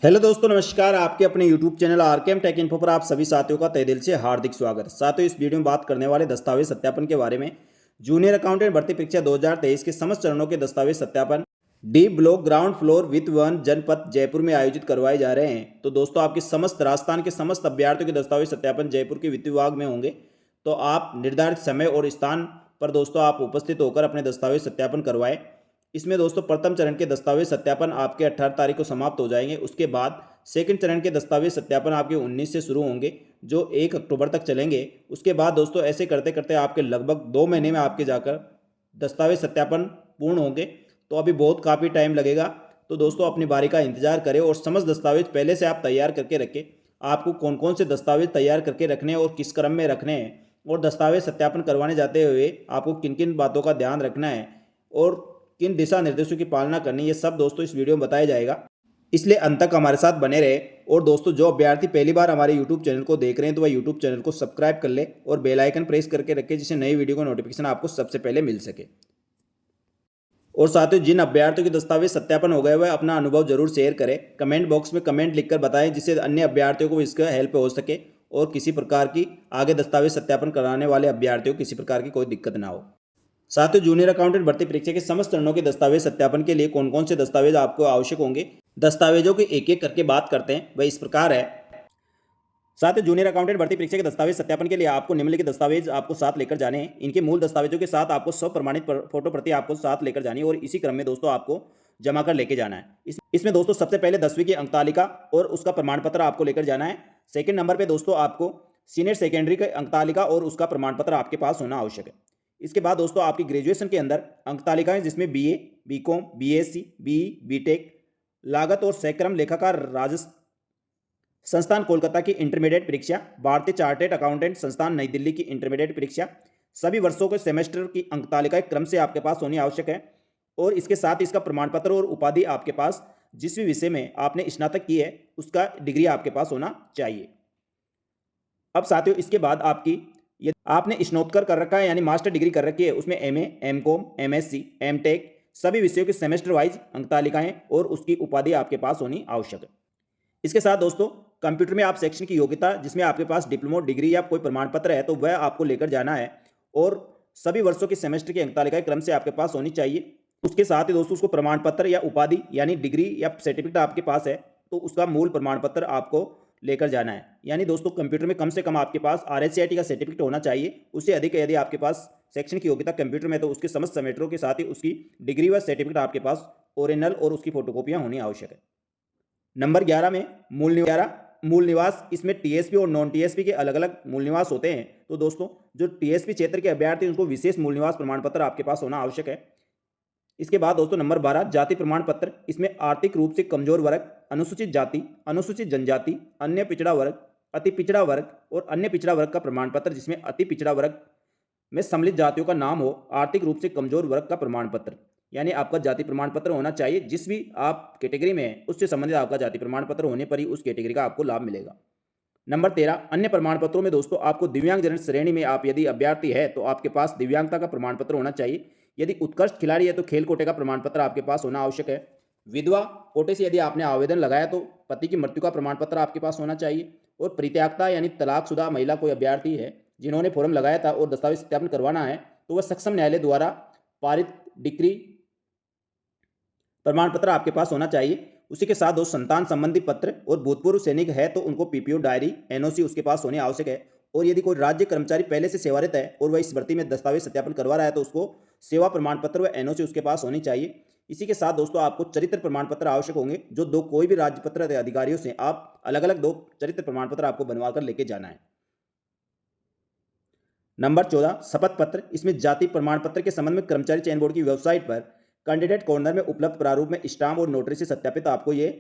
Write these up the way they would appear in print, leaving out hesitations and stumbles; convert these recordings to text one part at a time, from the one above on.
Hello दोस्तों, नमस्कार। आपके अपने YouTube channel RKM take info पर आप सभी साथियों का तहे दिल से हार्दिक स्वागत। साथियों, इस वीडियो में बात करने वाले दस्तावेज सत्यापन के बारे में। जूनियर अकाउंटेंट भर्ती परीक्षा 2023 के समस्त चरणों के दस्तावेज सत्यापन D block ground floor with one जनपद जयपुर में आयोजित करवाए जा रहे हैं। तो दोस्तों, आपके समस्त राजस्थान के समस्त अभ्यर्थियों के दस्तावेज सत्यापन जयपुर के वित्त विभाग में होंगे। तो आप निर्धारित समय और स्थान पर दोस्तों आप उपस्थित होकर अपने दस्तावेज सत्यापन करवाएं। इसमें दोस्तों प्रथम चरण के दस्तावेज सत्यापन आपके 18 तारीख को समाप्त हो जाएंगे। उसके बाद सेकंड चरण के दस्तावेज सत्यापन आपके 19 से शुरू होंगे, जो 1 अक्टूबर तक चलेंगे। उसके बाद दोस्तों ऐसे करते करते आपके लगभग 2 महीने में आपके जाकर दस्तावेज सत्यापन पूर्ण होंगे। तो अभी बहुत काफ़ी टाइम लगेगा। तो दोस्तों अपनी बारी का इंतजार करें और समस्त दस्तावेज पहले से आप तैयार करके रखें। आपको कौन कौन से दस्तावेज तैयार करके रखने हैं और किस क्रम में रखने हैं, और दस्तावेज सत्यापन करवाने जाते हुए आपको किन किन बातों का ध्यान रखना है और किन दिशा निर्देशों की पालना करनी है, ये सब दोस्तों इस वीडियो में बताया जाएगा। इसलिए अंत तक हमारे साथ बने रहे। और दोस्तों, जो अभ्यर्थी पहली बार हमारे यूट्यूब चैनल को देख रहे हैं तो वह यूट्यूब चैनल को सब्सक्राइब कर ले और बेल आइकन प्रेस करके रखें, जिससे नई वीडियो का नोटिफिकेशन आपको सबसे पहले मिल सके। और साथियों, जिन अभ्यर्थियों के दस्तावेज सत्यापन हो गए वह अपना अनुभव जरूर शेयर करें। कमेंट बॉक्स में कमेंट लिखकर बताएं, जिससे अन्य अभ्यर्थियों को इसका हेल्प हो सके और किसी प्रकार की आगे दस्तावेज सत्यापन कराने वाले अभ्यर्थियों को किसी प्रकार की कोई दिक्कत ना हो। साथियों, जूनियर अकाउंटेंट भर्ती परीक्षा के समस्त चरणों के दस्तावेज सत्यापन के लिए कौन कौन से दस्तावेज आपको आवश्यक होंगे, दस्तावेजों की एक एक करके बात करते हैं। वह इस प्रकार है। साथ ही जूनियर अकाउंटेंट भर्ती परीक्षा के दस्तावेज सत्यापन के लिए आपको निम्नलिखित दस्तावेज आपको साथ लेकर जाने हैं। इनके मूल दस्तावेजों के साथ आपको सब प्रमाणित फोटो प्रति आपको साथ लेकर जानी है और इसी क्रम में दोस्तों आपको जमा कर लेके जाना है। इसमें दोस्तों सबसे पहले 10वीं की अंक तालिका और उसका प्रमाण पत्र आपको लेकर जाना है। सेकंड नंबर पे दोस्तों आपको सीनियर सेकेंडरी की अंक तालिका और उसका प्रमाण पत्र आपके पास होना आवश्यक है। इसके बाद दोस्तों आपकी ग्रेजुएशन के अंदर अंक तालिकाएं, जिसमें BA, BCom, BSc, BE, BTech, लागत और सह लेखाकार राजस्व संस्थान कोलकाता की इंटरमीडिएट परीक्षा, भारतीय चार्टेड अकाउंटेंट संस्थान नई दिल्ली की इंटरमीडिएट परीक्षा, सभी वर्षों के सेमेस्टर की अंक तालिका क्रम से आपके पास होनी आवश्यक है। और इसके साथ इसका प्रमाण पत्र और उपाधि आपके पास, जिस भी विषय में आपने स्नातक की है उसका डिग्री आपके पास होना चाहिए। अब साथियों, इसके बाद आपकी यदि आपने स्नातकोत्तर कर रखा है यानी मास्टर डिग्री कर रखी है, उसमें MA, MCom, MSc, MTech सभी विषयों की सेमेस्टर वाइज अंक तालिकाएं और उसकी उपाधि आपके पास होनी आवश्यक है। इसके साथ दोस्तों कंप्यूटर में आप शैक्षणिक योग्यता, जिसमें आपके पास डिप्लोमा डिग्री या कोई प्रमाण पत्र है, तो वह आपको लेकर जाना है और सभी वर्षों के सेमेस्टर की अंक तालिका क्रम से आपके पास होनी चाहिए। उसके साथ ही दोस्तों उसको प्रमाण पत्र या उपाधि यानी डिग्री या सर्टिफिकेट आपके पास है तो उसका मूल प्रमाण पत्र आपको लेकर जाना है। यानी दोस्तों कंप्यूटर में कम से कम आपके पास RSCIT का सर्टिफिकेट होना चाहिए। उससे अधिक यदि आपके पास शैक्षणिक योग्यता कंप्यूटर में तो उसके समस्त सेमेस्टरों के साथ ही उसकी डिग्री व सर्टिफिकेट आपके पास ओरिजिनल और उसकी फोटोकॉपियां होनी आवश्यक है। नंबर 11 में मूल निवास। इसमें TSP और नॉन TSP के अलग अलग मूल निवास होते हैं। तो दोस्तों जो TSP क्षेत्र के अभ्यर्थी उनको विशेष मूल निवास प्रमाण पत्र आपके पास होना आवश्यक है। इसके बाद दोस्तों नंबर 12 जाति प्रमाण पत्र। इसमें आर्थिक रूप से कमजोर वर्ग, अनुसूचित जाति, अनुसूचित जनजाति, अन्य पिछड़ा वर्ग, अति पिछड़ा वर्ग और अन्य पिछड़ा वर्ग का प्रमाण पत्र, जिसमें अति पिछड़ा वर्ग में सम्मिलित जातियों का नाम हो। आर्थिक रूप से कमजोर वर्ग का प्रमाण पत्र, यानी आपका जाति प्रमाण पत्र होना चाहिए। जिस भी आप कैटेगरी में है उससे संबंधित आपका जाति प्रमाण पत्र होने पर ही उस कैटेगरी का आपको लाभ मिलेगा। नंबर 13 अन्य प्रमाण पत्रों में दोस्तों आपको दिव्यांगजन श्रेणी में आप यदि अभ्यर्थी है तो आपके पास दिव्यांगता का प्रमाण पत्र होना चाहिए। यदि उत्कृष्ट खिलाड़ी है तो खेल कोटे का प्रमाण पत्र आपके पास होना आवश्यक है। विधवा कोटे से यदि आपने आवेदन लगाया तो पति की मृत्यु का प्रमाण पत्र आपके पास होना चाहिए। और परित्यागता यानी तलाकशुदा महिला कोई अभ्यर्थी है जिन्होंने फॉर्म लगाया था और दस्तावेज सत्यापन करवाना है तो वह सक्षम न्यायालय द्वारा पारित डिग्री प्रमाण पत्र आपके पास होना चाहिए। उसी के साथ दो संतान संबंधी पत्र और भूतपूर्व सैनिक है तो उनको PPO डायरी NOC उसके पास होनी आवश्यक है। और यदि कोई राज्य कर्मचारी पहले से सेवारत है और वह इस भर्ती में दस्तावेज सत्यापन करवा रहा है तो उसको सेवा प्रमाण पत्र व NOC उसके पास होनी चाहिए। इसी के साथ दोस्तों आपको चरित्र प्रमाण पत्र आवश्यक होंगे। जो दो कोई भी राज्य पत्र अधिकारियों से आप अलग अलग 2 चरित्र प्रमाण पत्र आपको बनवा कर लेके जाना है। नंबर 14 शपथ पत्र। इसमें जाति प्रमाण पत्र के संबंध में कर्मचारी चयन बोर्ड की वेबसाइट पर कैंडिडेट कॉर्नर में उपलब्ध प्रारूप में स्टाम्प और नोटरी से सत्यापित आपको ये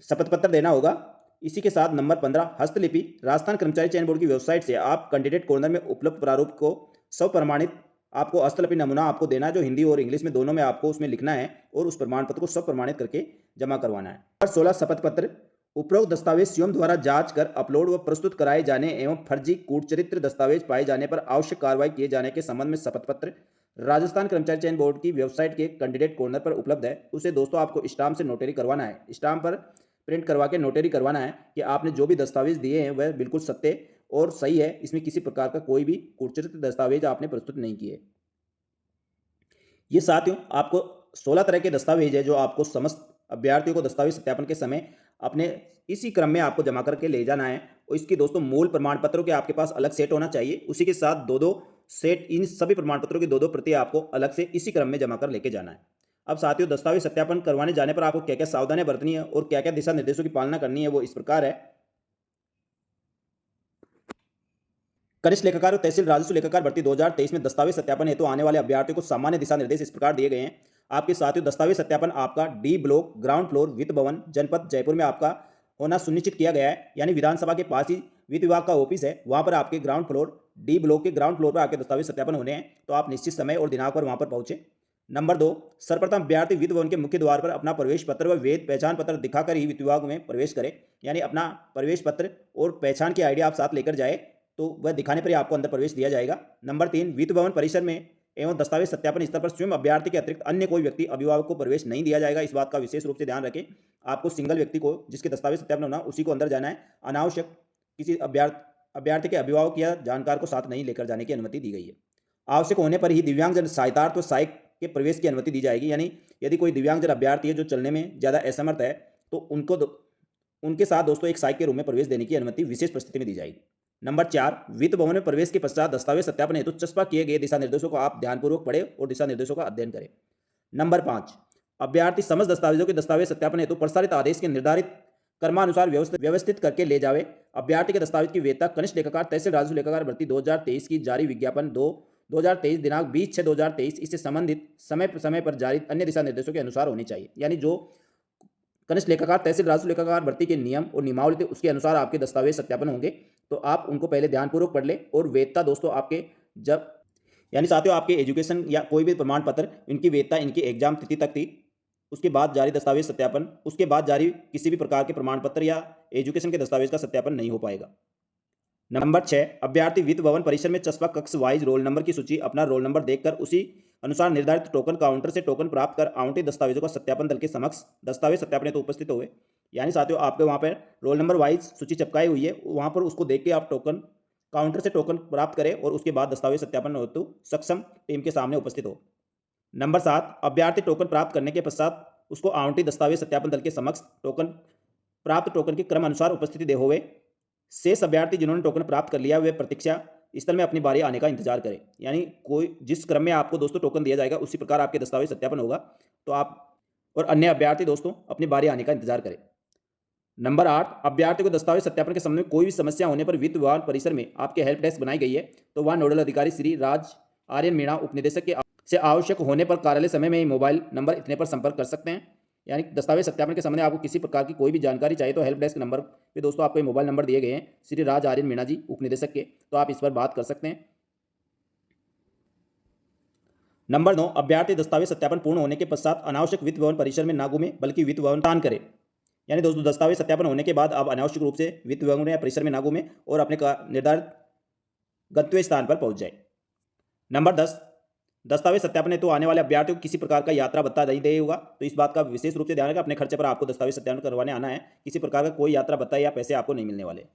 शपथ पत्र देना होगा। इसी के साथ नंबर 15 हस्तलिपि। राजस्थान कर्मचारी चयन बोर्ड की वेबसाइट से आप कैंडिडेट कॉर्नर में उपलब्ध प्रारूप को स्वप्रमाणित आपको हस्तलिपि नमूना आपको देना है, जो हिंदी और इंग्लिश में दोनों में आपको उसमें लिखना है और उस प्रमाण पत्र को स्वप्रमाणित करके जमा करवाना है। नंबर 16 शपथ पत्र। उपरोक्त दस्तावेज स्वयं द्वारा जांच कर अपलोड व प्रस्तुत कराए जाने एवं फर्जी कूटचरित्र दस्तावेज पाए जाने पर आवश्यक कार्रवाई किए जाने के संबंध में शपथ पत्र राजस्थान कर्मचारी चयन बोर्ड की वेबसाइट के कैंडिडेट कॉर्नर पर उपलब्ध है। उसे दोस्तों आपको स्टाम्प से नोटरी करवाना है। स्टाम्प पर प्रिंट करवा के नोटरी करवाना है कि आपने जो भी दस्तावेज दिए हैं वह बिल्कुल सत्य और सही है, इसमें किसी प्रकार का कोई भी कूटचित दस्तावेज आपने प्रस्तुत नहीं किए। ये साथियों आपको 16 तरह के दस्तावेज है जो आपको समस्त अभ्यर्थियों को दस्तावेज सत्यापन के समय अपने इसी क्रम में आपको जमा करके ले जाना है। और इसकी दोस्तों मूल प्रमाण पत्रों के आपके पास अलग सेट होना चाहिए, उसी के साथ दो दो सेट, इन सभी प्रमाण पत्रों की दो दो प्रति आपको अलग से इसी क्रम में जमा कर लेके जाना है। अब साथियों दस्तावेज सत्यापन करवाने जाने पर आपको क्या क्या सावधानियां बरतनी है और क्या क्या दिशा निर्देशों की पालना करनी है वो इस प्रकार है। कनिष्ठ लेखाकार और तहसील राजस्व लेखाकार भर्ती 2023 में दस्तावेज सत्यापन हेतु आने वाले अभ्यर्थियों को सामान्य दिशा निर्देश इस प्रकार दिए गए हैं। आपके साथियों दस्तावेज सत्यापन आपका डी ब्लॉक ग्राउंड फ्लोर वित्त भवन जनपद जयपुर में आपका होना सुनिश्चित किया गया है, यानी विधानसभा के पास ही वित्त विभाग का ऑफिस है, वहां पर आपके ग्राउंड फ्लोर डी ब्लॉक के ग्राउंड फ्लोर पर आपके दस्तावेज सत्यापन होने हैं, तो आप निश्चित समय और दिनांक पर वहां पर पहुंचे। नंबर 2, सर्वप्रथम अभ्यर्थी वित्त भवन के मुख्य द्वार पर अपना प्रवेश पत्र व वैध पहचान पत्र दिखाकर ही वित्त विभाग में प्रवेश करें, यानी अपना प्रवेश पत्र और पहचान की आईडी आप साथ लेकर जाए तो वह दिखाने पर ही आपको अंदर प्रवेश दिया जाएगा। नंबर 3, वित्त भवन परिसर में एवं दस्तावेज सत्यापन स्तर पर स्वयं अभ्यर्थी के अतिरिक्त अन्य कोई व्यक्ति अभिभावक को प्रवेश नहीं दिया जाएगा। इस बात का विशेष रूप से ध्यान रखें। आपको सिंगल व्यक्ति को जिसके दस्तावेज सत्यापन होना उसी को अंदर जाना है। अनावश्यक किसी अभ्यर्थी के अभिभावक या जानकार को साथ नहीं लेकर जाने की अनुमति दी गई है। आवश्यक होने पर ही दिव्यांगजन सहायतार्थ व सहायक के प्रवेश की अनुमति दी जाएगी, यानी यदि कोई दिव्यांगजन अभ्यर्थी है जो चलने में ज़्यादा असमर्थ है तो उनके साथ दोस्तों एक सहायक के रूप में प्रवेश देने की अनुमति विशेष परिस्थिति में दी जाएगी। नंबर 4, वित्त भवन में प्रवेश के पश्चात दस्तावेज सत्यापन हेतु चस्पा किए गए दिशा निर्देशों को आप ध्यानपूर्वक पढ़ें और दिशा निर्देशों का अध्ययन करें। नंबर 5, अभ्यर्थी समस्त दस्तावेजों के दस्तावेज सत्यापन हेतु प्रसारित आदेश के निर्धारित क्रमानुसार व्यवस्थित करके ले जावे। अभ्यर्थी के दस्तावेज की वेदता कनिष्ठ लेखाकार तहसील राजस्व लेखाकार भर्ती 2023 की जारी विज्ञापन 2023 दिनांक 20/6/2023 इससे संबंधित समय पर जारी अन्य दिशा निर्देशों के अनुसार होनी चाहिए, यानी जो कनिष्ठ लेखाकार तहसील राजस्व लेखाकार भर्ती के नियम और नियमावली थे उसके अनुसार आपके दस्तावेज सत्यापन होंगे, तो आप उनको पहले ध्यानपूर्वक पढ़ लें। और वेदता दोस्तों आपके जब यानी साथियों आपके एजुकेशन या कोई भी प्रमाण पत्र इनकी वेदता इनकी एग्जाम तिथि तक थी, उसके बाद जारी दस्तावेज सत्यापन, उसके बाद जारी किसी भी प्रकार के प्रमाण पत्र या एजुकेशन के दस्तावेज का सत्यापन नहीं हो पाएगा। नंबर 6, अभ्यर्थी वित्त भवन परिसर में चस्पा कक्ष वाइज रोल नंबर की सूची अपना रोल नंबर देखकर उसी अनुसार निर्धारित टोकन काउंटर से टोकन प्राप्त कर आवंटित दस्तावेजों का सत्यापन दल के समक्ष दस्तावेज सत्यापन हेतु उपस्थित हुए, यानी साथियों आपके वहां पर रोल नंबर वाइज सूची चिपकाई हुई है, वहां पर उसको देख के आप टोकन काउंटर से टोकन प्राप्त करें और उसके बाद दस्तावेज सत्यापन हेतु सक्षम टीम के सामने उपस्थित हो। नंबर 7, अभ्यर्थी टोकन प्राप्त करने के पश्चात उसको आवंटित दस्तावेज सत्यापन दल के समक्ष प्राप्त टोकन के क्रम अनुसार उपस्थिति दे हुए शेष अभ्यर्थी जिन्होंने टोकन प्राप्त कर लिया वे प्रतीक्षा स्थल में अपनी बारी आने का इंतजार करें, यानी कोई जिस क्रम में आपको दोस्तों टोकन दिया जाएगा उसी प्रकार आपके दस्तावेज सत्यापन होगा, तो आप और अन्य अभ्यर्थी दोस्तों अपनी बारी आने का इंतजार करें। नंबर 8, अभ्यर्थी को दस्तावेज सत्यापन के संबंध में कोई भी समस्या होने पर वित्त विभाग परिसर में आपके हेल्प डेस्क बनाई गई है, तो वहाँ नोडल अधिकारी श्री राज आर्यन मीणा उपनिदेशक से आवश्यक होने पर कार्यालय समय में ही मोबाइल नंबर इतने पर संपर्क कर सकते हैं। यानी दस्तावेज सत्यापन के संबंध में आपको किसी प्रकार की कोई भी जानकारी चाहिए तो हेल्प डेस्क नंबर पे दोस्तों आपको मोबाइल नंबर दिए गए हैं श्री राज आर्यन मीणा जी उपनिदेशक के, तो आप इस पर बात कर सकते हैं। नंबर 9, अभ्यर्थी दस्तावेज सत्यापन पूर्ण होने के पश्चात अनावश्यक वित्त भवन परिसर में ना घूमे बल्कि वित्त भवन दान करे, यानी दोस्तों दस्तावेज सत्यापन होने के बाद आप अनावश्यक रूप से वित्त भवन या परिसर में ना घूमे और अपने निर्धारित गंतव्य स्थान पर पहुंच जाए। नंबर 10, दस्तावेज सत्यापन हेतु आने वाले अभ्यर्थियों को किसी प्रकार का यात्रा भत्ता नहीं देगा होगा, तो इस बात का विशेष रूप से ध्यान रखें, अपने खर्चे पर आपको दस्तावेज सत्यापन करवाने आना है, किसी प्रकार का कोई यात्रा भत्ता या पैसे आपको नहीं मिलने वाले।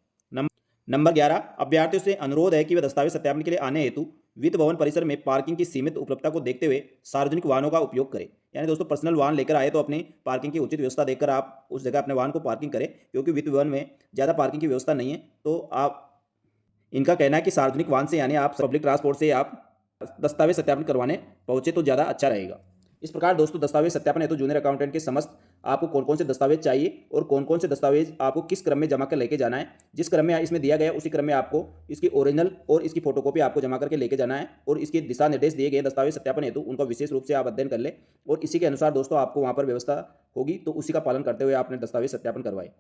नंबर 11, अभ्यर्थियों से अनुरोध है कि वे दस्तावेज सत्यापन के लिए आने हेतु वित्त भवन परिसर में पार्किंग की सीमित उपलब्धता को देखते हुए सार्वजनिक वाहनों का उपयोग करें, यानी दोस्तों पर्सनल वाहन लेकर आए तो अपनी पार्किंग की उचित व्यवस्था देखकर आप उस जगह अपने वाहन को पार्किंग करें, क्योंकि वित्त भवन में ज़्यादा पार्किंग की व्यवस्था नहीं है, तो आप इनका कहना है कि सार्वजनिक वाहन से यानी आप पब्लिक ट्रांसपोर्ट से आप दस्तावेज सत्यापन करवाने पहुंचे तो ज़्यादा अच्छा रहेगा। इस प्रकार दोस्तों दस्तावेज सत्यापन हेतु जूनियर अकाउंटेंट के समस्त आपको कौन कौन से दस्तावेज चाहिए और कौन कौन से दस्तावेज आपको किस क्रम में जमा कर लेके जाना है, जिस क्रम में इसमें दिया गया उसी क्रम में आपको इसकी ओरिजिनल और इसकी फोटोकॉपी आपको जमा करके लेके जाना है, और इसके दिशा निर्देश दिए गए दस्तावेज सत्यापन हेतु उनका विशेष रूप से आप अध्ययन कर ले और इसी के अनुसार दोस्तों आपको वहाँ पर व्यवस्था होगी, तो उसी का पालन करते हुए आपने दस्तावेज सत्यापन करवाए।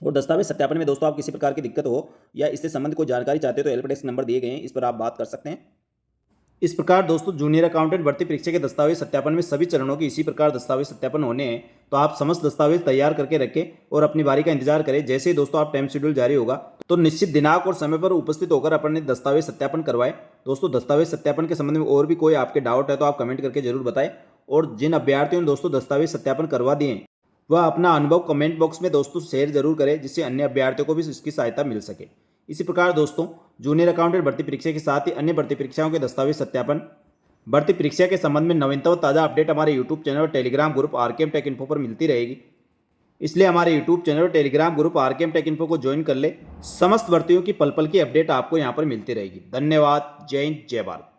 और दस्तावेज सत्यापन में दोस्तों आप किसी प्रकार की दिक्कत हो या इससे संबंधित कोई जानकारी चाहते हो तो हेल्प डेस्क नंबर दिए गए हैं, इस पर आप बात कर सकते हैं। इस प्रकार दोस्तों जूनियर अकाउंटेंट भर्ती परीक्षा के दस्तावेज सत्यापन में सभी चरणों की इसी प्रकार दस्तावेज सत्यापन होने हैं, तो आप समस्त दस्तावेज तैयार करके रखें और अपनी बारी का इंतजार करें। जैसे ही दोस्तों आप टाइम शेड्यूल जारी होगा तो निश्चित दिनांक और समय पर उपस्थित होकर अपने दस्तावेज सत्यापन करवाएं। दोस्तों दस्तावेज सत्यापन के संबंध में और भी कोई आपके डाउट है तो आप कमेंट करके जरूर बताएं, और जिन अभ्यर्थियों ने दोस्तों दस्तावेज सत्यापन करवा दिए वह अपना अनुभव कमेंट बॉक्स में दोस्तों शेयर जरूर करें, जिससे अन्य अभ्यर्थियों को भी इसकी सहायता मिल सके। इसी प्रकार दोस्तों जूनियर अकाउंटेंट भर्ती परीक्षा के साथ ही अन्य भर्ती परीक्षाओं के दस्तावेज सत्यापन, भर्ती परीक्षा के संबंध में नवीनतम और ताज़ा अपडेट हमारे यूट्यूब चैनल और Telegram group RKM take info पर मिलती रहेगी। इसलिए हमारे यूट्यूब चैनल और Telegram group RKM take info को ज्वाइन कर ले। समस्त भर्तियों की पल पल की अपडेट आपको यहाँ पर मिलती रहेगी। धन्यवाद। जय हिंद, जय भारत।